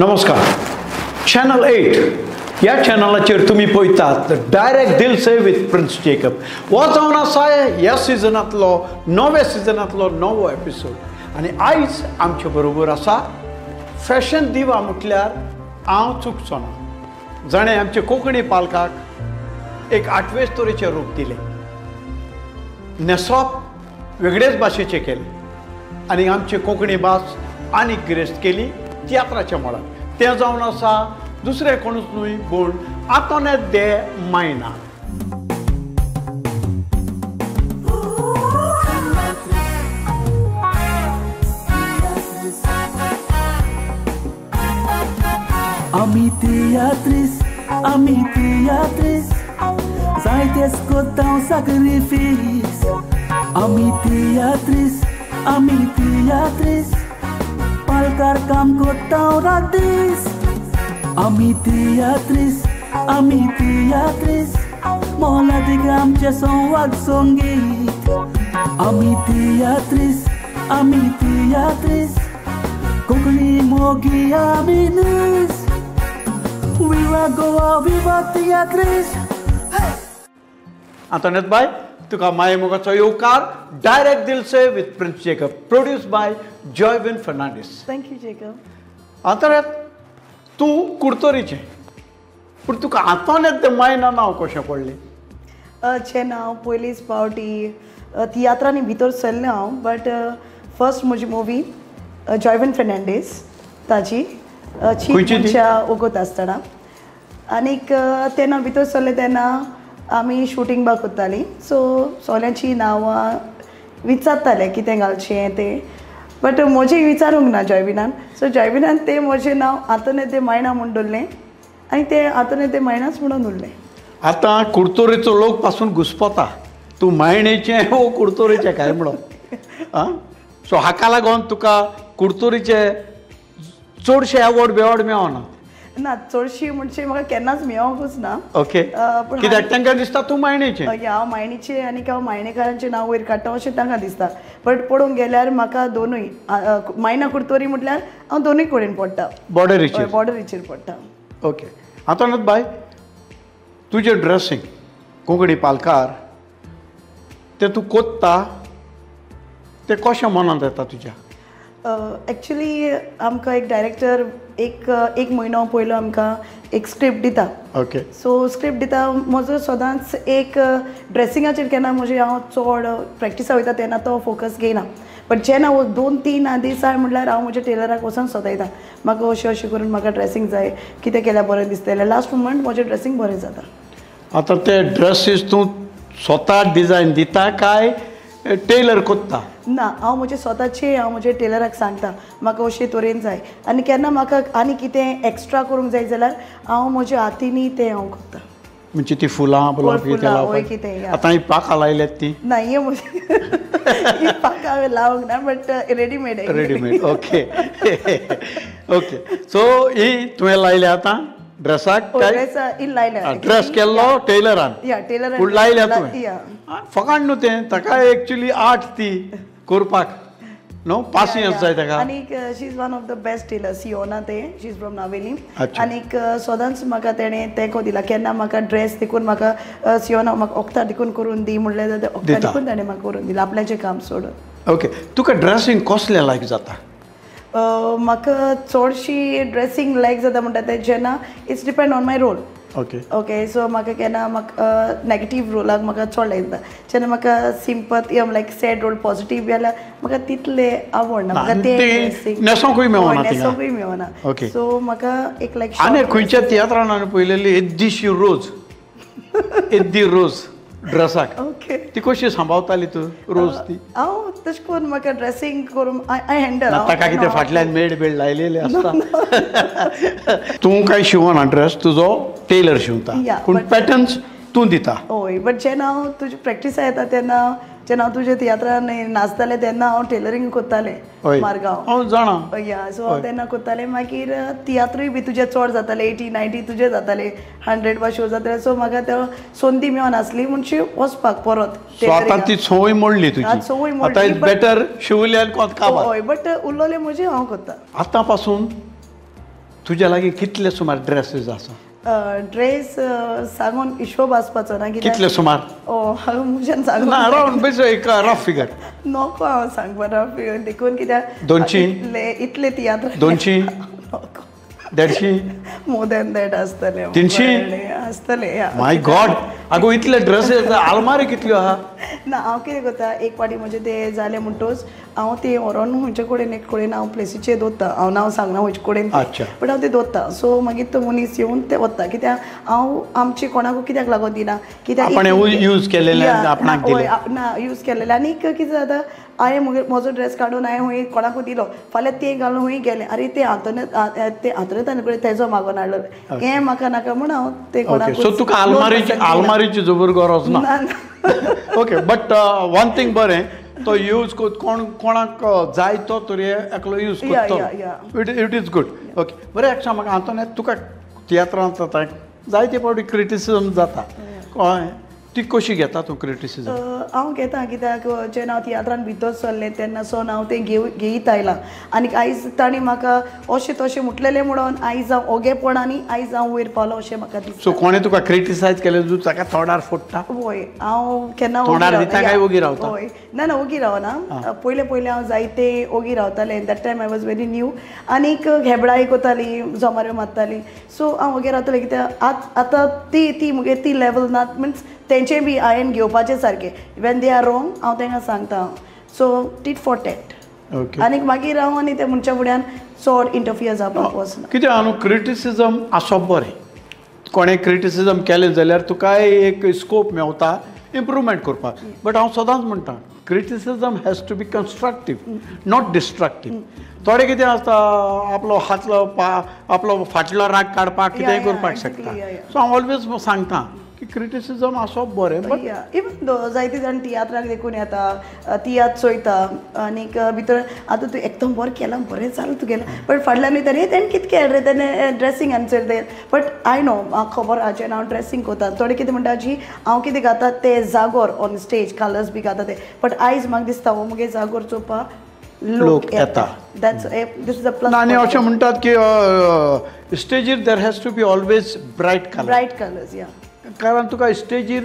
नमस्कार. चॅनल 8 या चॅनलाचेर तुम्ही पळयतात direct Dil Se with Prince Jacob. हो जावन आसा ह्या सिजनांतलो नव्या सिजनांतलो नवो एपिसोड आनी आयज आमचे बरोबर आसा फॅशन दिवा म्हटल्यार हांव चुकचो ना. जाणें आमच्या कोंकणी पालकाक एक आठवेच तरेचें रूप दिलें. न्हेसप वेगळेच भाशेचें केलें आनी आमची कोंकणी भास आनीक गिरेस्त केली तियात्राच्या मळार. तें जावन आसा दुसरें कोणूच न्हय पूण आतोने दे मायना. Ami teatris, zaitez kotam sacrifício. Ami teatris, palkar kam kotam radis. Ami teatris, mola digam che son wag songit. Ami teatris, kokli mogi aminis. Viva Goa, viva teatris. Antoinette बाय तुका माये मोगाचो येवकार. Direct Dil Se with Prince Jacob, produce by Joywin Fernandes. Thank you, Jacob. Antoinette तूं कुडतोरीचें पूण तुका आंतोनेत दे मायना नांव कशें पडलें? जें नांव पयलींच फावटी तियात्रांनी भितर सरलें हांव. बट फर्स्ट म्हजी मुवी जॉयविन फर्नांडीस ताची चिच्या ओगोत आसतना. आनीक तेन्ना भितर सरलें तेन्ना आमी शूटिंग बा कोत्तालीं. सो सोगल्यांची नांवां विचारताले कितें घालचें तें. बट म्हजें विचारूंक ना जॉयविनान. सो जॉयविनान तें म्हजें नांव आंतोने दे मायना म्हूण दवरलें आनी तें आंतोने दे मायनाच म्हणून उरलें. आतां कुडतोरेचो लोक पासून घुस्पता तूं मायणेचें वो कुडतोरेचें काय म्हणून. सो हाका लागून तुका कुडतोरीचे चडशे एवॉर्ड बिवॉर्ड मेळना ना. चडशी म्हणजे म्हाका केन्नाच मेळोंकूच ना. ओके. कित्याक तांकां दिसता तूं मायणेचें. हांव मायणीचें आनी हांव मायणेकारांचें नांव वयर काडटा अशें तांकां दिसता. बट पळोवंक गेल्यार म्हाका दोनूय मायना कुडतोरी म्हटल्यार हांव दोनूय कडेन पडटा. बॉर्डरीचेर पडटा. ओके. आतां बाय तुजें ड्रेसींग कोंकणी पालकार तें तूं कोत्ता तें कशें मनांत येता तुज्या? एक्चुली आमकां एक डायरेक्टर एक म्हयनो पयलो आमकां एक स्क्रिप्ट दिता. ओके. सो स्क्रिप्ट दिता. म्हजो सदांच एक ड्रेसिंगाचेर केन्ना म्हजें हांव चड प्रॅक्टिसा वयता तेन्ना तो फोकस घेयना. बट जेन्ना 2-3 दीस जाय म्हटल्यार हांव म्हज्या टेलराक वचून सोदयता म्हाका अशें करून म्हाका ड्रेसींग जाय कितें केल्यार बरें दिसतलें. लास्ट मुमेंट म्हजें ड्रेसींग बरें जाता. आतां ते ड्रेसीस तूं स्वता डिजायन दिता काय टेलर कोत्ता? ना, हांव म्हजे स्वताचे हांव म्हजे टेलराक सांगता म्हाका अशे तरेन जाय आनी केन्ना म्हाका आनी कितें एक्स्ट्रा करूंक जाय जाल्यार हांव म्हज्या हातींनी तें हांव करता. म्हणजे ती फुलां कितें आतां ही पाकां लायल्यात ती ना हे म्हजे पाकां हांवें लावंक ना. But readymade. Okay. Okay. So ही तुवें लायल्या आतां ड्रेसाक लायल्या. ड्रेस केल्लो टेलरान पूण लायल्या तुवें फकाण न्हू तें ताका एक्चुली आर्ट ती करपाक न्हू पासियन्स जाय ताका. आनीक she is one of the best tailor सियोना ते. She is from Navelim. आनीक सदांच म्हाका तेणें तेंको दिला केन्ना म्हाका ड्रेस देखून म्हाका सियोना म्हाका ओक्ता देखून करून दी म्हणलें जाल्यार ओक्ता देखून ताणें म्हाका करून दिला आपल्याचें काम सोडून. ओके. तुका ड्रेसींग कसलें लायक जाता? म्हाका चडशी ड्रेसींग लायक जाता म्हणटा तें जेन्ना it's depend on my role. Okay. So म्हाका केन्ना म्हाका नॅगेटीव रोलाक म्हाका चड लायक जाता. जेन्ना म्हाका सिंपथी लायक सॅड रोल पॉजिटीव जाल्यार म्हाका तितलें आवडना. म्हाका तें नेसोंकूय मेळना. ओके. सो म्हाका एक लायक आनी खंयच्या तियात्रान हांवें पळयलेली एद्दीशी रोज ड्रेसाक. ओके. ती कशी सांबाळटाली तूं रोज ती? हांव तशें करून म्हाका ड्रेसींग करून आय हँडल. ताका कितें फाटल्यान मेड लायलेले आसता. तूं काय शिवना ड्रेस तुजो टेलर शिंवता पूण पॅटर्न्स तूं दिता. हय. बट जेन्ना हांव तुजी प्रॅक्टिसा येता तेन्ना जेन्ना हांव तुज्या तियात्रान नाचतालें तेन्ना हांव टेलरींग कोत्तालें मारगांव. हांव जाणा. या सो हांव तेन्ना कोत्तालें. मागीर तियात्रूय बी तुजें चड जातालें 80-90 तुजें जातालें 100 वा शो जाताले. सो म्हाका त्यो संदी मेळनासली म्हणची वचपाक परत. आतां ती संवय मोडली तुजी. आतां इट्स बेटर शिवल्यान कोत काबार. हय. बट उरलोलें म्हजें हांव कोत्ता. आतां पासून तुज्या लागीं कितले सुमार ड्रेसीस आसा ड्रेस सांगून हिशोब आसपाचो ना कितले सुमार म्हज्यान सांगून ना अरावंड बेस एक रफ फिगर नको हांव सांगपाना देखून कित्याक 200 इतले तियात्र 200 150 मोर दॅन दॅट आसतले 300 आसतले माय गॉड आगो इतले ड्रेसीस आलमारी कितल्यो आहा ना हांव कितें करता एक पाटी म्हणजे ते जाले म्हणटोच हांव ते व्हरोन खंयचे कडेन एक कडेन हांव प्लेसीचेर दवरता हांव नांव सांगना खंयचे कडेन बट हांव ते दवरता सो मागीर तो मनीस येवन ते वता कित्याक हांव आमचे कोणाकूय कित्याक लागून दिना कित्याक यूज केलेले आपणाक दिले ना यूज केलेले आनी कितें जाता हांवें म्हजो ड्रेस काडून हांवें हूंय कोणाकूय दिलो फाल्यां ते घालून हूंय गेलें अरे ते हातून ताणे कडेन तेजो मागून हाडलो हें म्हाका नाका म्हूण हांव ते कोणाक सो तुका आलमारीची जबर गरज ना ओके बट वन थिंग बरें तो यूज कोणाक जाय तो तरी एकलो यूज करतो इट इज गुड ओके बरें एकशें म्हाका हातून तुका तियात्रांत जाता जायते फावटी क्रिटिसिजम जाता कळ्ळें ती कशी घेता तूं क्रिटिसिजम हांव घेता कित्याक जेन्ना हांव तियात्रान भितर सरलें तेन्ना सोन हांव तें घेयत आयलां आनी आयज तांणी म्हाका अशें तशें म्हटलेलें म्हणून आयज हांव ओगेपणांनी आयज हांव वयर पावलो अशें म्हाका दिसता सो कोणें तुका क्रिटिसायज केलें तूं ताका तोंडार फोडटा हय हांव केन्ना तोंडार दिता काय ओगी रावता हय ना ओगी रावना पयले हांव जायते ओगी रावतालें that time I was very new आनीक हेबडाय कोताली जोमाऱ्यो मारताली सो हांव ओगे रावतालें कित्याक आतां ती मुगे ती लेवल ना मिन्स तेंचे बी हांवें घेवपाचें सारकें वेन दे आर रोंग हांव तांकां सांगता सो टीट फॉर टॅट आनीक मागीर हांव आनी त्या मनशा फुड्यान चड इंटरफियर जावपाक वचना कित्याक न्हू क्रिटिसिजम आसप बरें कोणें क्रिटिसिजम केलें जाल्यार तुकाय एक स्कोप मेवता इम्प्रुवमेंट करपाक बट हांव सदांच म्हणटा criticism has to be constructive not destructive थोडे कितें आसता आपलो फाटलो राग काडपाक कितेंय करपाक शकता सो हांव ऑलवेज सांगता की क्रिटिसिजम आसप बरें बट इवन दो जायते जाण तियात्राक देखून येता तियात्र चोयता आनीक भितर आतां तूं एकदम बरें केलां बरें जालें तुगेलें बट फाटल्यान वयता रे तेणें कितें केलें रे तेणें dressing answer they but I know म्हाका खबर आहा जेन्ना हांव ड्रेसींग कोता थोडे कितें म्हणटा जी हांव कितें घाता ते जागोर ऑन स्टेज कलर्स बी घाता ते बट आयज म्हाका दिसता हो मुगे जागोर चोवपाक लोक येता that's this is a plus आनी अशें म्हणटात की स्टेजीर there has to be always bright colours या कारण तुका स्टेजीर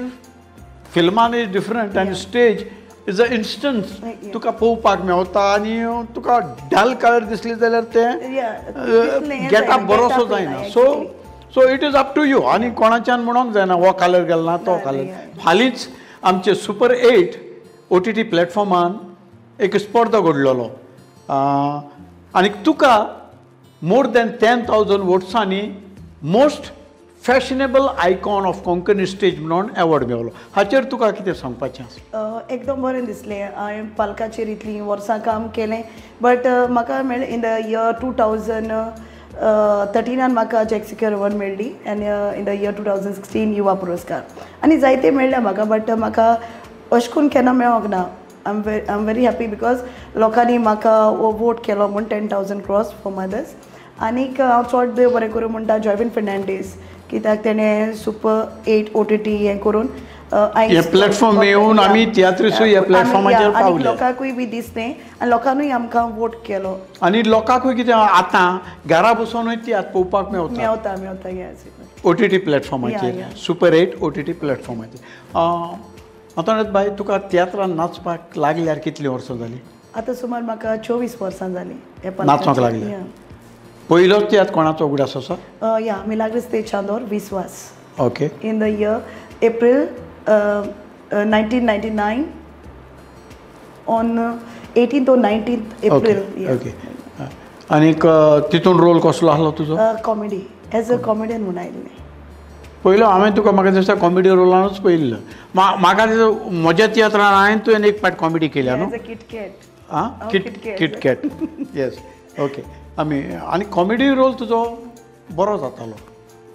फिल्मान इज डिफरंट आनी स्टेज इज अ इन्स्टंस तुका पळोवपाक मेवता आनी तुका डल कलर दिसली जाल्यार तें गेटअप बरोसो जायना so it is up to you आनी कोणाच्यान म्हणोंक जायना हो कलर गेलो ना तो कलर हालींच आमचे सुपर 8 OTT प्लॅटफॉर्मान एक स्पर्धा घडलेलो आनी तुका मोर दॅन 10,000 वोट्सांनी most fashionable icon of Konkani stage म्हणून अवॉर्ड मेवलो हाचेर तुका कितें सांगपाचें आसा एकदम बरें दिसलें हांवें पालकाचेर इतलीं वर्सां काम केलें बट म्हाका मेळ्ळें इन द इयर 2013 म्हाका जॅक्सिकर अवॉर्ड मेळ्ळी आनी इन द इयर 2016 युवा पुरस्कार आनी जायते मेळ्ळे म्हाका बट म्हाका अशें करून केन्ना मेळोंक ना I am very happy because लोकांनी म्हाका वोट केलो म्हूण 10,000 क्रॉस फॉर मदर्स आनीक हांव चड देव बरें करूं म्हणटा जॉयविन फर्नांडीस कित्याक तेणें सुपर 8 OTT हें करून प्लॅटफॉर्म येवन आमी तियात्रीसूय ह्या प्लॅटफॉर्माचेर पावले लोकांकूय बी दिसलें आनी लोकांनीय आमकां वोट केलो आनी लोकांकूय कितें आतां घरा बसूनूय तियात्र पळोवपाक मेवता OTT प्लॅटफॉर्माचेर सुपर 8 OTT प्लॅटफॉर्माचेर आतां बाय तुका तियात्रान नाचपाक लागल्यार कितलीं वर्सां जालीं आतां सुमार म्हाका 24 वर्सां जालीं नाचपाक लागली पयलो तियात्र कोणाचो उगडास आसा या मिलाग्रिस ते चांदोर विस्वास okay in the year April 1999 on 18th or 19th April okay आनीक तितून रोल कसलो आसलो तुजो कॉमेडी एज अ कॉमेडियन म्हणून आयिल्लें पयलो हांवें तुका म्हाका दिसता कॉमेडी रोलानूच पयल्लो म्हाका म्हज्या तियात्रान हांवें तुवें एक पाट कॉमेडी केल्या न्हू किटकॅट येस ओके आनी कॉमेडी रोल तुजो बरो जातालो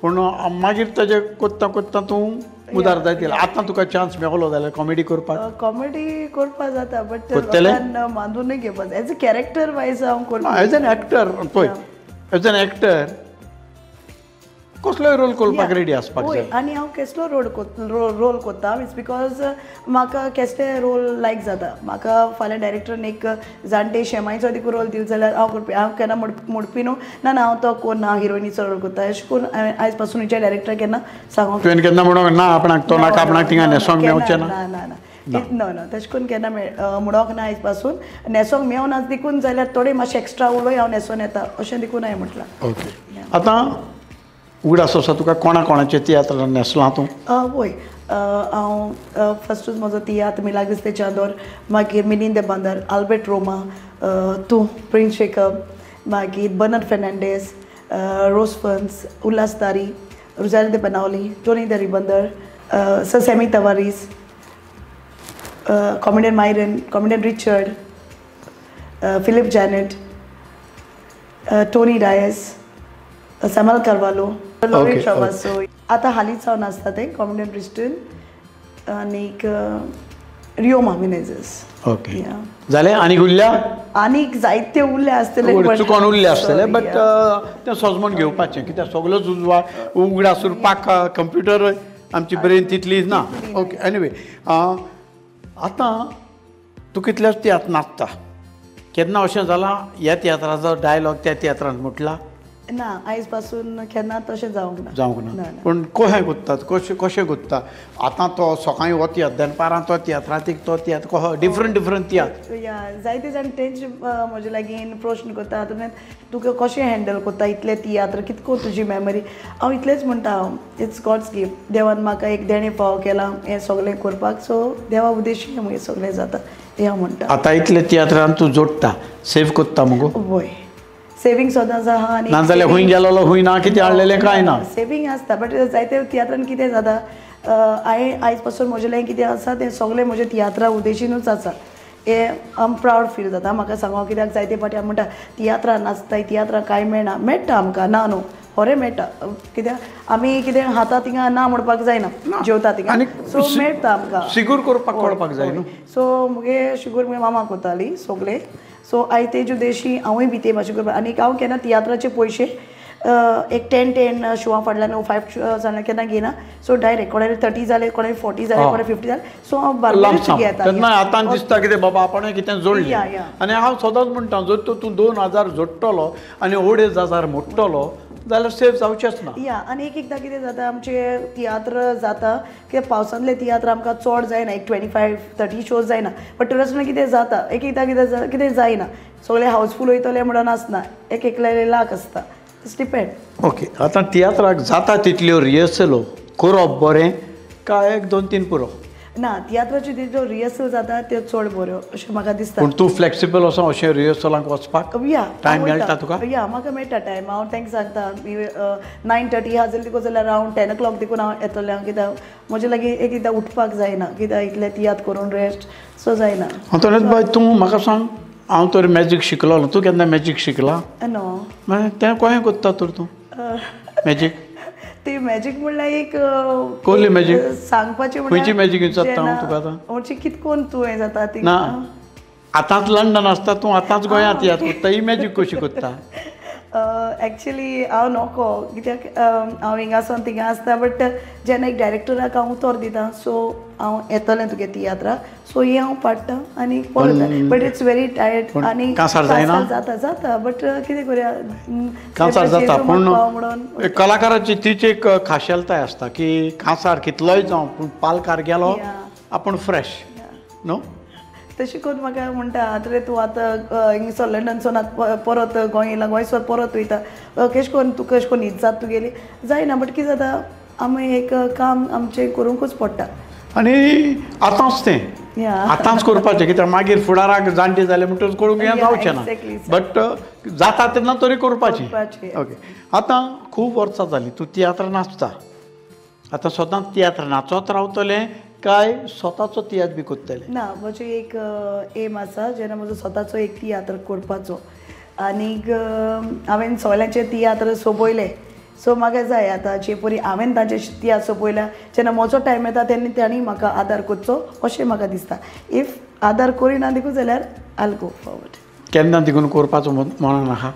पूण मागीर ताजें कोत्ता कोत्ता तूं मुदार जायत आतां तुका चान्स मेळलो जाल्यार कॉमेडी करपाक जाता बट बांदूनय घेवपाक एज अ कॅरेक्टर वायज हांव करता एज एन एक्टर पळय एज एन एक्टर कसलोय रोल करपाक रेडी आसपाक होय जाय. आनी हांव कसलो रोल करता इट्स बिकॉज म्हाका कसले रोल लायक जाता. म्हाका फाल्यां डायरेक्टरान एक जाणटे शेमायचो देखून रोल दिलो जाल्यार हांव करपी. हांव केन्ना म्हणपी न्हू ना हांव तो कोण ना हिरोइनीचो रोल करता. अशें करून हांवें आयज पासून डायरेक्टर केन्ना सांगूंक तुवें केन्ना म्हणूंक ना आपणाक तो नाका आपणाक थिंगा न्हेसोंक मेळचें ना. ना नो तशें करून केन्ना म्हणोंक ना आयज पासून. न्हेसोंक मेळना देखून जाल्यार थोडे मातशें एक्स्ट्रा उलोय हांव न्हेसोन येता अशें देखून हांवें म्हटलां. ओके आतां उगडास आसा तुका कोणाच्या तियात्रान न्हेसलां तूं? वय हांव फस्टूच म्हजो तियात्र मिलाग्रिस दे चादोर, मागीर मिलिंद दे बांदर, आल्बर्ट रोमा, तूं प्रिन्स जेकब, मागीर बर्नार्ड फेर्नांडीस, रोज फन्स, Ulhas Tari, Rosario de Benaulim, Tony de Ribandar, Sir Sammy Tavares, comedian Myron, comedian Richard, Philip Janet, Tony Dias, Samuel Carvalho, Laurent Travasso. आतां हालींच हांव नाचता तें कॉमेडियन ब्रिस्टन आनीक रिओमा मिनेझस. ओके जालें आनीक उरल्या? आनीक जायते उरले आसतले चुकोन उरले आसतले बट तें सजमून घेवपाचें कित्याक सगळोच उगडास उरपाक कंप्युटर आमची ब्रेन तितलीच ना. ओके एनिवे आतां तूं कितल्याच तियात्र नाचता. केन्ना अशें जालां ह्या तियात्राचो डायलॉग त्या तियात्रांत म्हटला? ना आयज पासून केन्ना तशें जावंक ना. पूण कशें गुत्तात कशें गुत्ता? आतां तो सकाळीं हो तियात्र दनपारां तो तियात्रांत तो तियात्र कहो डिफरंट तियात्र. जायते जाण तेंच म्हजे लागीं प्रश्न करता तुका कशें हँडल करता इतले तियात्र कितको तुजी मेमरी. हांव इतलेंच म्हणटा इट्स गॉड्स गिफ्ट. देवान म्हाका एक देणे फाव केला हें सगळें करपाक सो देवा उद्देशी म्हजें सगळें जाता हें हांव म्हणटा. आतां इतले तियात्रांत तूं जोडटा सेव करता मुगो? वय सेवींग सदांच आहा आनी नाजाल्यार खूंय गेलोलो खूंय ना कितें हाडलेलें कांय ना. सेवींग आसता बट जायते तियात्रान कितें जाता हांवें आयज पासून म्हजें लायक कितें आसा तें सगळें म्हज्या तियात्रा उद्देशीनूच आसा. हें आम प्रावड फील जाता म्हाका सांगो कित्याक जायते फावटी हांव म्हणटा तियात्रां नाचताय तियात्रां कांय मेळटा आमकां ना न्हू खरें मेळटा कित्याक आमी कितें खाता थिंगा ना म्हणपाक जायना जेवता थिंगा सो मेळटा आमकां सिगूर करपाक कळपाक जाय न्हू. सो मुगे शुगर मुगे मामा करताली सगळे सो आय तेजे उद्देशी हांवूय बी ते भाशेन करपा. आनी हांव केन्ना तियात्राचे पयशे एक 10 शोआ फाटल्यान 5 जाल्यार केन्ना घेयना. सो डायरेक्ट कोणाले 30 जाले कोणाले 40 जाले कोणाले 50 जाले सो हांव बारबरूच घेता. तेन्ना आतां दिसता कितें बाबा आपण कितें जोडलें. आनी हांव सदांच म्हणटा जर तूं 2000 जोडटलो आनी 2,500 मोडटलो जाल्यार सेफ जावचेंच ना. आनी एकदां कितें जाता आमचे तियात्र जाता कित्याक पावसांतले तियात्र आमकां चड जायना एक 25-30 शोज जायना बट टुरिस्टांक कितें जाता एकदां कितें जायना सगळे हावसफूल वयतले म्हणून आसना एकले लाख आसता इट्स डिपेंड. ओके आतां तियात्राक जाता तितल्यो रिहर्सलो करप बरें काय 1-2-3 पुरो? ना तियात्राच्यो ज्यो रिहर्सल जाता त्यो चड बऱ्यो अशें म्हाका दिसता. पूण तूं फ्लेक्सिबल असो अशें रिहर्सलांक वचपाक टायम मेळटा तुका? म्हाका मेळटा टायम. हांव तांकां सांगता 9:30 हा जाल्यार देखून जाल्यार अरावंड 10 o'clock देखून हांव येतलें कित्याक म्हजे लागीं एकदां उठपाक जायना कित्याक इतलें तियात्र करून रेस्ट सो जायना. तोरेच बाय तूं म्हाका सांग हांव तर मॅजीक शिकलोलो तूं केन्ना मॅजीक शिकला? नो. तें कशें करता तर तूं मॅजीक? ती मॅजीक म्हणल्यार एक कसली मॅजीक सांगपाचें खंयची मॅजीक जाता हांव तुका आतां म्हणजे कितकोन तूं हें जाता ती ना आतांच लंडन आसता तूं आतांच गोंयांत याद करता ही मॅजीक कशी करता? एक्चुली हांव नोको कित्याक हांव हिंगासून थिंगा आसता बट जेन्ना एक डायरेक्टराक हांव उतर दिता सो हांव येतलें तुगे तियात्रा सो ही हांव पाडटा आनी पळयता बट इट्स व्हेरी टायर्ड आनी कांसार जायना? जाता बट कितें करया कांसार जाता पूण कलाकाराची तीच एक खाशेलताय आसता की कांसार कितलोय जावं पूण पालकार गेलो आपूण फ्रेश न्हू. तशें करून म्हाका म्हणटा आतां तूं आतां हिंगसर लंडनसून परत गोंय येयला गोंयसर परत वयता कशें करून तुका कशें करून न्हीद जाता तुगेली जायना बट कितें जाता आमी एक काम आमचें करूंकूच पडटा. आनी आतांच तें आतांच करपाचें कित्याक मागीर फुडाराक जाणटी जाले म्हणटच करूंक हें जावचें ना बट जाता तेन्ना तरी करपाची. ओके आतां खूब वर्सां जालीं तूं तियात्र नाचता आतां सदांच तियात्र नाचत रावतलें काय स्वताचो तियात्र बी करतलें? ना म्हजें एक एम आसा जेन्ना म्हजो स्वताचो एक तियात्र करपाचो आनीक हांवें सगळ्यांचे तियात्र सोंपयले सो म्हाका जाय आतां जे परी हांवें तांचे तियात्र सोंपयल्या जेन्ना म्हजो टायम येता तेन्ना तांणी म्हाका आदार करचो अशें म्हाका दिसता. इफ आदार करिना देखून जाल्यार आयल गो फॉरवर्ड. केन्ना देखून करपाचो म्हणून आहा?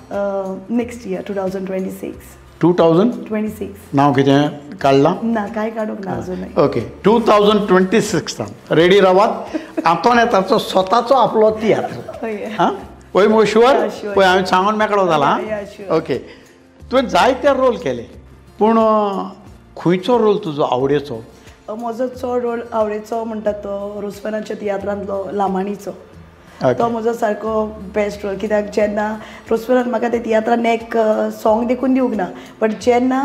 Next year 2026. 26 नांव कितें काडलां ना काय काडूंक ना अजूनय ओके 2026 रेडी रावात आतोन येताचो स्वताचो आपलो तियात्र हय. हां पळय मुगो शुअर Yeah, sure. पळय हांवें सांगून मेकळो जाला Yeah, yeah, sure. ओके तुवें जायते रोल केले पूण खंयचो रोल तुजो आवडीचो म्हजो चड रोल आवडीचो म्हणटा तो रुस्वनाच्या तियात्रांतलो लामाणीचो Okay. तो म्हजो सारको बेस्ट रोल कित्याक जेन्ना रुस्वनान म्हाका ते तियात्रान एक सॉंग देखून दिवंक ना बट जेन्ना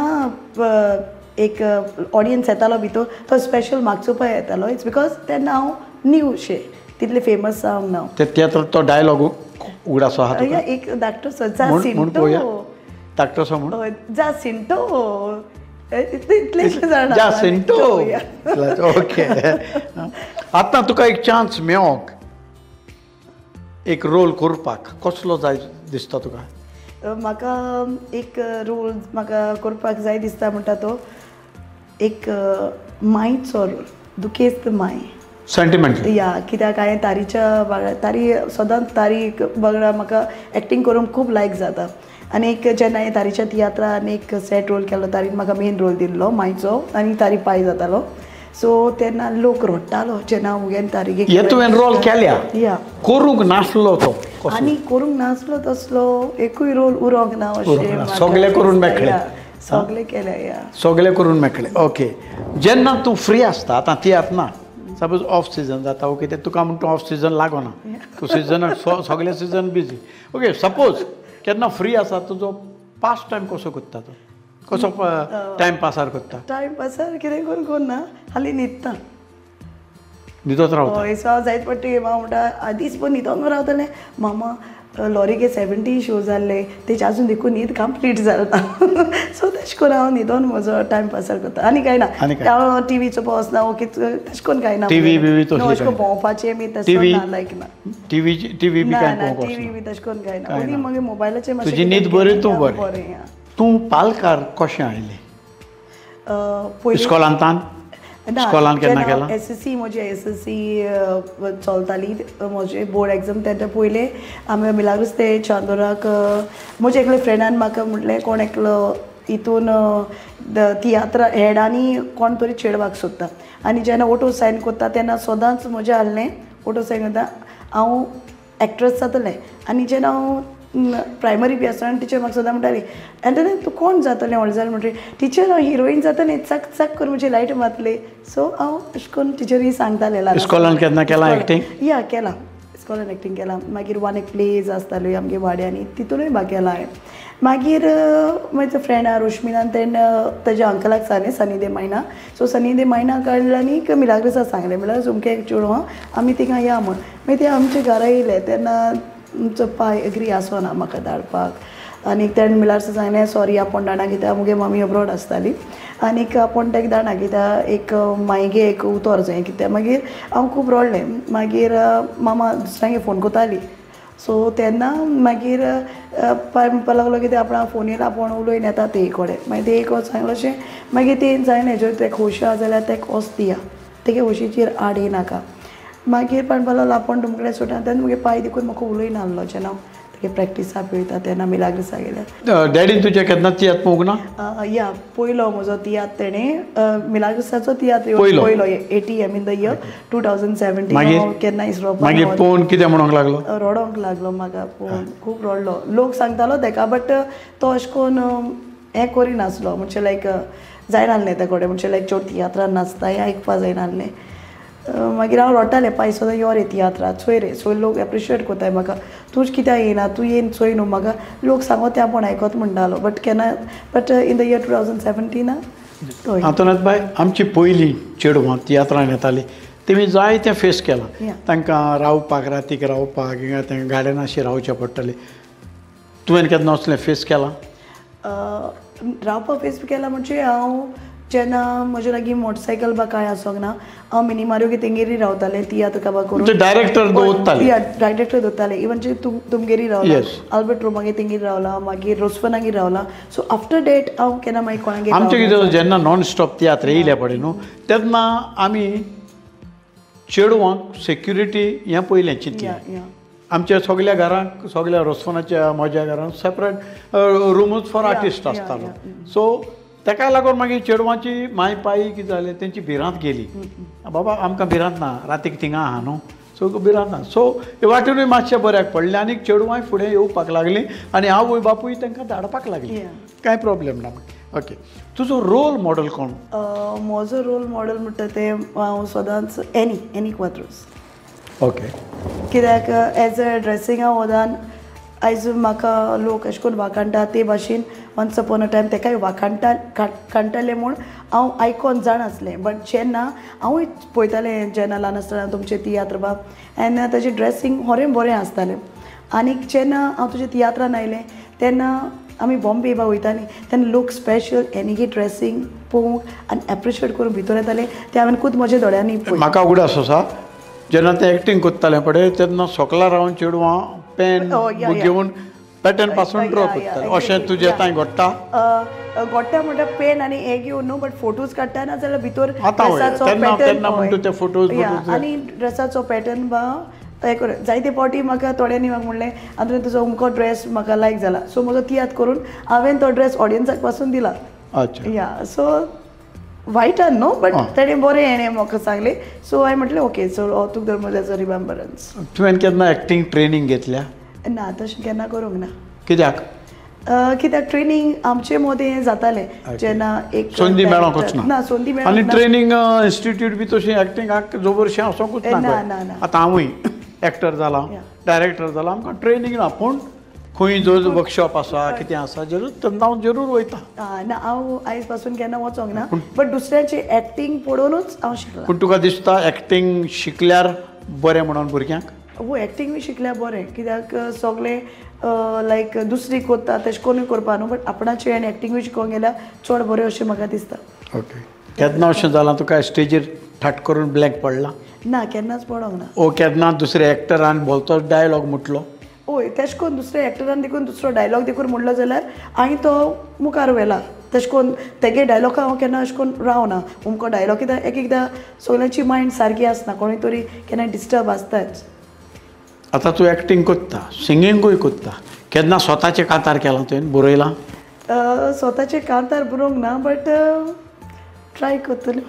एक ऑडियन्स येतालो भितर तो स्पेशल म्हाका चोवपाक येतालो इट्स बिकॉज तेन्ना हांव न्यू शे तितले फेमस जावंक ना ते तियात्रांत तो डायलॉग उगडासो आहा तुका? एक धाकटो सो जा म्हूण पळोवया सिंटो धाकटोसो म्हूण जा सिंटो इतले जाणा जा सिंटो ओके आतां तुका एक चान्स मेळोंक एक रोल करपाक कसलो जाय दिसता तुका म्हाका एक रोल म्हाका करपाक जाय दिसता म्हणटा तो एक मायचो रोल दुखेस्त माय सेंटिमेंटल या कित्याक हांवें तारीच्या तारी सदांच तारी वांगडा म्हाका एक्टींग करूंक खूब लायक जाता आनी एक जेन्ना हांवें तारीच्या तियात्रान एक सेट रोल केलो तारीन म्हाका मेन रोल दिल्लो मायचो आनी तारी पाय जातालो सो तेन्ना लोक रडटालो जेन्ना हांव मुगेन तारीक हे तुवें रोल केल्या या करूंक नासलो तो आनी करूंक नासलो तसलो एकूय रोल उरोंक ना अशें म्हाका सगळे करून मेकळे या, सगळे केले या सगळे करून मेकळे ओके जेन्ना तूं फ्री आसता आतां तियात्र ना सपोज ऑफ सिजन जाता ओके ते तुका म्हणटा ऑफ सिजन लागना तूं सिजनाक सगळे सिजन बिजी ओके सपोज केन्ना फ्री आसा तुजो पास टायम कसो करता तो कसो टायम पासार करता टायम पासार कितें करून कोन्ना हालीं न्हिदता न्हिदत रावता हय सो हांव जायत पडटी हांव म्हणटा दीसभर न्हिदोंक रावतलें मामा लॉरीगे 70 शो जाल्ले तेचे आजून देखून न्हीद कंप्लीट जालना सो तेश करून हांव न्हिदोन म्हजो टायम पासार करता आनी कांय ना हांव टीव्हीचो पावस ना ओके तेश करून कांय ना टीव्ही बिवी अशें करून भोंवपाचें बी तशें ना लायक ना टीव्ही बी ना कांय ना पळोवंक टीव्ही बी तशें करून कांय ना ओन्ली मागीर मोबायलाचेर तुजी न्हीद बरी तूं बरें बरें तूं पालकार कशें आयलें पयलीं इस्कॉलांतान इस्कॉलान केन्ना केला एसएससी म्हजी एसएससी चलताली म्हजे बोर्ड एग्जाम तेन्ना पयले आमी मिलाग्रुस ते चांदोराक म्हजे एकले फ्रेंडान म्हाका म्हटलें कोण एकलो हितून तियात्र हेडांनी कोण तरी चेडवाक सोदता आनी जेन्ना ओटो सायन करता तेन्ना सदांच म्हजें आहलें ओटो सायन करता हांव एक्ट्रेस जातलें आनी जेन्ना हांव प्रायमरी बी आसतना टिचर म्हाका सदां म्हणटाली आनी तूं कोण जातलें व्हडलें जालें म्हणटरी टिचर हांव हिरोईन जातलें चक चक करून म्हजी लायट मारतली सो हांव अशें करून टिचरी सांगतालें इस्कॉलान केन्ना केलां एक्टींग या केलां इस्कॉलान एक्टींग केलां मागीर वन एक प्लेज आसताल्यो आमगे वाड्यांनी तितूनय म्हाका केलां हांवें मागीर म्हजो फ्रेंड आहा रोश्मिनान तेन्ना ताज्या अंकलाक सांगलें सनी दे मायना सो सनी दे मायना काडलांनी मिलाग्रेसा सांगलें म्हळ्यार झुमके एक चेडूं आमी थिंगा या म्हूण मागीर ते आमच्या घरा येयले तेन्ना तुमचो पाय एग्री आसना म्हाका धाडपाक आनीक तेणें मिलाग्रेसा सांगलें सॉरी आपूण धाडना कित्याक मुगे मम्मी अब्रॉड आसताली आनीक आपूण तेका धाडना कित्याक एक मायगे एक उतर जाय कित्याक मागीर हांव खूब रडलें मागीर मामा दुसऱ्यांगे फोन कोताली सो तेन्ना मागीर पांय म्हणपाक लागलो कित्याक आपण फोन येयला आपूण उलोवन येता ते कडेन मागीर ते एक सांगलो अशें मागीर तें जायना जर तेका खोशी आहा जाल्यार तेका वच दिया तेगे खोशेचेर आड येनाका मागीर म्हणपाक लागलो आपूण तुमकडे सुटा तेन्ना मुगे पांय देखून म्हाका उलोय नासलो जेन्ना हांव तेगे प्रॅक्टिसा पळयता तेन्ना मिलाग्रेसा गेल्या डॅडीन तुजें केन्ना तियात्र पळोवंक ना या पयलो म्हजो तियात्र तेणें मिलाग्रेसाचो तियात्र पयलो 80 इन द इयर 2017 केन्ना इसरोवपाक मागीर पळोवन कितें म्हणूंक लागलो रडोंक लागलो म्हाका पळोवन खूब रडलो लोक सांगतालो तेका बट तो अशें करून हें करिनासलो म्हणजे लायक जायनासलें ते कडेन म्हणजे लायक चड तियात्रान नाचता हें आयकपा जायनासलें मागीर हांव रडटालें पांय सदां यो रे तियात्राक चोय रे सो लोक एप्रिशिएट कोताय म्हाका तूंच कित्याक येयना तूं येवन चोय न्हू म्हाका लोक सांगोत ते आपूण आयकोत म्हणटालो बट इन द इयर 2017 हातूंत बाय आमची पयलीं चेडवां तियात्रान येतालीं तेमी जायतें फेस केलां तांकां रावपाक रातीक रावपाक किंवा तांकां गाड्यान अशें रावचें पडटलें तुवें केन्ना असलें फेस केलां रावपाक फेस केलां म्हणजे हांव जेन्ना म्हजे लागीं मोटरसायकल बा कांय आसोंक ना हांव मिनी मारियो तेंगेरी रावतालें तियात्र काबार करून डायरेक्टर दवरताले डायरेक्टर दवरतालें इवन जे तुमगेरी रावला आल्बर्ट रोमागे तेंगेर रावला मागीर रोस्वनागेर रावला सो आफ्टर डेट हांव केन्ना मागीर कोणागेर आमचें कितें जेन्ना नॉन स्टॉप तियात्र येयले पळय न्हू तेन्ना आमी चेडवांक सेक्युरिटी हें पयलें चिंतलें आमच्या सगळ्या घरांक सगळ्या रस्त्याच्या म्हज्या घरांत सेपरेट रुमूच फॉर आर्टिस्ट आसतालो सो ताका लागून मागीर चेडवांची माय पायी कितें जालें तेंची भिरांत गेली बाबा आमकां भिरांत ना रातीक थिंगा आहा न्हू सो भिरांत ना सो हे वाटेनूय मातशें बऱ्याक पडलें आनी चेडवांय फुडें येवपाक लागलीं आनी आवय बापूय तांकां धाडपाक लागलीं कांय प्रॉब्लेम ना ओके तुजो रोल मॉडल कोण म्हजो रोल मॉडल म्हणटा ते हांव सदांच एनी क्वाद्रोस ओके कित्याक एज अ ड्रेसिंगा वदान आयज म्हाका लोक अशें करून वाखाणटा ते भाशेन वन्स अपॉन अ टायम तेकाय काणटाले म्हूण हांव आयकोन जाण आसलें बट जेन्ना हांवूय पळयतालें जेन्ना ल्हान आसतना तुमचे तियात्र बाब एन्ड ताजें ड्रेसींग होरें बरें आसतालें आनीक जेन्ना हांव तुज्या तियात्रान आयलें तेन्ना आमी बॉम्बे बा वयतालीं तेन्ना लोक स्पेशल एनीगे ड्रेसींग पळोवंक आनी एप्रिशिएट करून भितर येताले ते हांवें खूब म्हज्या दोळ्यांनी म्हाका उगडास आसा जेन्ना ते एक्टींग कोत्तालें पळय तेन्ना सगळा रावन चेडवां पेन घेवन पॅटर्न पासून ड्रॉ करताले अशें तुजें कांय घडटा घडटा म्हणटा पेन आनी हे घेवन न्हू बट फोटोज काडटा ना जाल्यार भितर आनी ड्रेसाचो पॅटर्न बा हे कर जायते फावटी म्हाका थोड्यांनी म्हाका म्हणलें आतां तुजो अमको ड्रेस म्हाका लायक जाला सो म्हजो तियात्र करून हांवें तो ड्रेस ऑडियन्साक पासून दिला या सो वायटान न्हू बट तेणें बरें हेणें म्हाका सांगलें सो हांवें म्हटलें ओके सो तुका धर एज अ रिमेंबरन्स तुवें केन्ना एक्टींग ट्रेनींग घेतल्या ना तशें केन्ना करूंक ना कित्याक कित्याक ट्रेनींग आमचे मदें जातालें जेन्ना एक संदी मेळोंकूच ना संदी मेळोंक आनी ट्रेनींग इंस्टिट्यूट बी तशी एक्टिंगाक जो वर्शी वचोंकूच ना आतां हांवूय एक्टर जाला डायरेक्टर जाला आमकां ट्रेनींग ना पूण खंय जो वर्कशॉप आसा कितें आसा जरूर तेन्ना हांव जरूर वयता ना हांव आयज पासून केन्ना वचोंक ना बट दुसऱ्याची एक्टींग पळोवनूच हांव शिकलां पूण तुका दिसता एक्टींग शिकल्यार बरें म्हणून भुरग्यांक हो एक्टींग बी शिकल्यार बरें कित्याक सगळे लायक दुसरी कोत्ता तशें कोणूय करपा न्हू बट आपणाचें आनी एक्टींगूय शिकोवंक गेल्यार चड बरें अशें म्हाका दिसता ओके केन्ना अशें जालां तुका स्टेजीर थाट करून ब्लँक पडला ना केन्नाच पडोंक ना ओ केन्ना दुसऱ्या एक्टरान भलतो डायलॉग म्हटलो हय तेश कोन्न दुसऱ्या एक्टरान देखून दुसरो डायलॉग देखून म्हणलो जाल्यार हांवें तो मुखार व्हेला तशें करून तेगे डायलॉगा हांव केन्ना अशें करून रावना अमको डायलॉग कित्याक एक एकदां सगळ्यांची मायंड सारकी आसना कोणूय तरी केन्ना डिस्टर्ब आसताच आतां तूं एक्टींग कोत्ता सिंगींगूय कोत्ता केन्ना स्वताचें कांतार केलां तुवें बरयलां स्वताचें कांतार बरोवंक ना बट ट्राय करतलें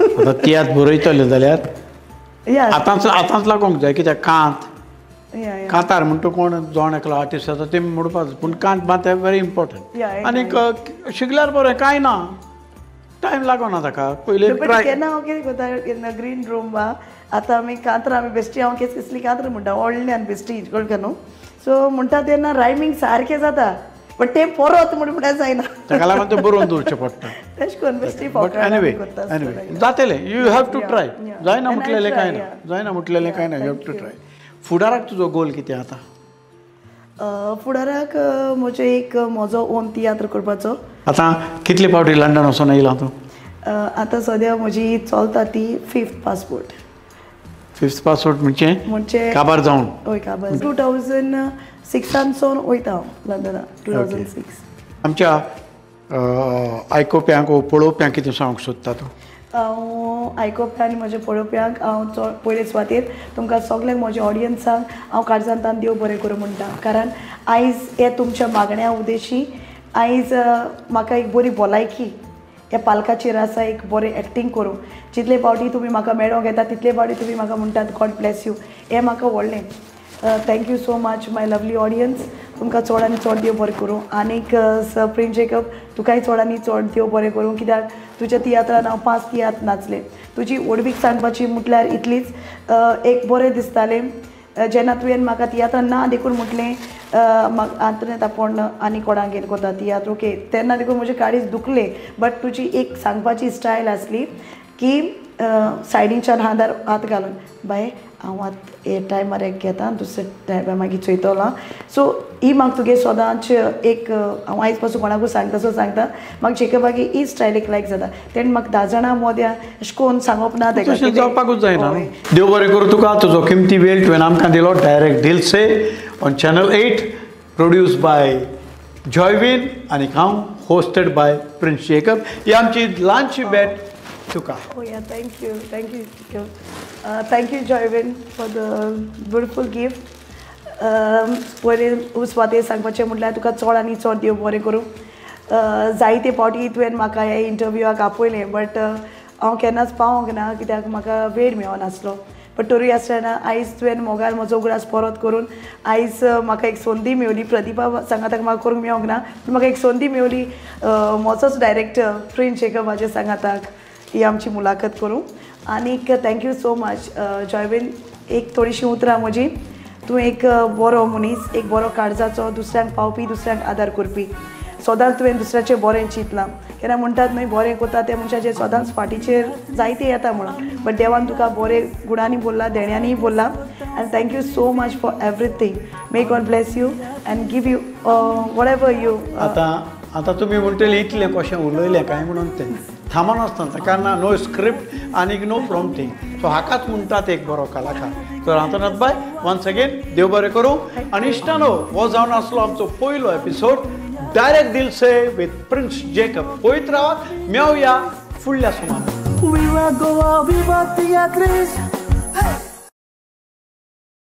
आतां तियात्र बरयतलें जाल्यार आतांच लागोंक जाय कित्याक कांतार म्हणटा कोण जोण एकलो आर्टिस्ट आसा तेमी म्हणपाक पूण कांत मात वेरी इम्पॉर्टंट आनीक शिकल्यार बरें कांय ना टायम लागना ताका पयलीं ट्राय केन्ना हांव कितें करता केन्ना ग्रीन रूम वा आतां आमी कांतरां आमी बेश्टी हांव कसली कांतरां म्हणटा व्हडली आनी बेश्टी कळटा न्हू सो म्हणटा तेन्ना रायमींग सारकें जाता बट तें परत म्हणटा जायना ताका लागून तें बरोवन दवरचें पडटा तशें करून बेश्टी एनिवे जातलें यू हॅव टू ट्राय जायना म्हटलेलें कांय ना जायना म्हटलेलें कांय ना यू हॅव टू ट्राय फुडाराक तुजो गोल कितें आतां फुडाराक म्हजें एक म्हजो ओन तियात्र करपाचो आतां कितले फावटी लंडन वचून येयला तूं आतां सद्या म्हजी चलता ती 5th पासपोर्ट 5th पासपोर्ट म्हणजे काबार जावन हय काबार 2006 सावन वयता हांव लंडनाक 2006 आमच्या आयकोप्यांक वो पळोवप्यांक कितें सांगूंक सोदता तूं हांव आयकोप्या आनी म्हज्या पळोवप्यांक हांव पयले सुवातेर तुमकां सगळ्यांक म्हज्या ऑडियन्सांक हांव काळजांतान देव बरें करूं म्हणटा कारण आयज हे तुमच्या मागण्या उद्देशी आयज म्हाका एक बरी भलायकी ह्या पालकाचेर आसा एक बरें एक्टींग करूं जितले फावटी तुमी म्हाका मेळोंक येता तितले फावटी तुमी म्हाका म्हणटात गॉड ब्लेस यू हें म्हाका व्हडलें थँक्यू सो मच माय लवली ऑडियन्स तुमकां चड आनी चड देव बरें करूं आनीक सर प्रेम जेकब तुकाय चड आनी चड देव बरें करूं कित्याक तुज्या तियात्रान हांव 5 तियात्र नाचलें तुजी ओडवीक सांगपाची म्हटल्यार इतलीच एक बरें दिसतालें जेन्ना तुवें म्हाका तियात्रान ना देखून म्हटलें आंतरेंत आपूण आनी कोणागेर कोता तियात्र ओके तेन्ना देखून म्हजें काळीज दुखलें बट तुजी एक सांगपाची स्टायल आसली की सायडीच्यान हात घालून बाय हांव आतां हे टायमार एक घेता दुसरे टायमार मागीर चोयतलो सो ही म्हाका तुगे सदांच एक हांव आयज पासून कोणाकूय सांगता सो सांगता म्हाका जेकबागी ही स्टायल एक लायक जाता तेणें म्हाका 10 जाणां मोद्या अशें करून सांगप ना तेका जावपाकूच जायना देव बरें करूं तुका तुजो किमती वेळ तुवें आमकां दिलो direct Dil Se on channel 8 produce by Joywin आनी हांव होस्टेड बाय प्रिन्स जेकब ही आमची ल्हानशी भेट तुका thank you Joywin for the beautiful gift पयलीं सुवातेर सांगपाचें म्हटल्यार तुका चड आनी चड देव बरें करूं. जायते फावटी तुवें म्हाका हे इंटरव्यूआक आपयलें बट हांव केन्नाच पावोंक ना कित्याक म्हाका वेळ मेळनासलो. बट तरी आसतना आयज तुवें मोगान म्हजो उगडास परत करून आयज म्हाका एक संदी मेवली. प्रदीपा सांगाताक म्हाका करूंक मेळोंक ना पूण म्हाका एक संदी मेवली म्हजोच डायरेक्टर प्रिन्स जेकबाच्या सांगाताक ही आमची मुलाखत करूं. आनीक थँक्यू सो मच जॉयवेन. एक थोडीशीं उतरां म्हजी. तूं एक बरो मनीस, एक बरो काळजाचो, दुसऱ्यांक पावपी, दुसऱ्यांक आदार करपी. सदांच तुवें दुसऱ्याचें बरें चिंतलां. केन्ना म्हणटात न्हय बरें करता त्या मनशाचेर सदांच फाटीचेर जायते येता म्हणून बट देवान तुका बरे गुणांनी बोल्ला, देण्यानी बोल्ला. End thank you so much for everything. May God bless you end give you what ever you. आता तुम्ही म्हणटले इतलें कशें उलयलें काय म्हणून तें थांबा नासतना कारण नो स्क्रिप्ट आनीक नो प्रॉम्प्टिंग. सो हाकाच म्हणटात एक बरो कलाकार. तर आंतनाथ बाय वन्स अगेन देव बरें करूं. आनी इश्टानो हो जावन आसलो आमचो पयलो episode direct Dil Se with Prince Jacob. पळयत रावात. मेळुया फुडल्या सुमार.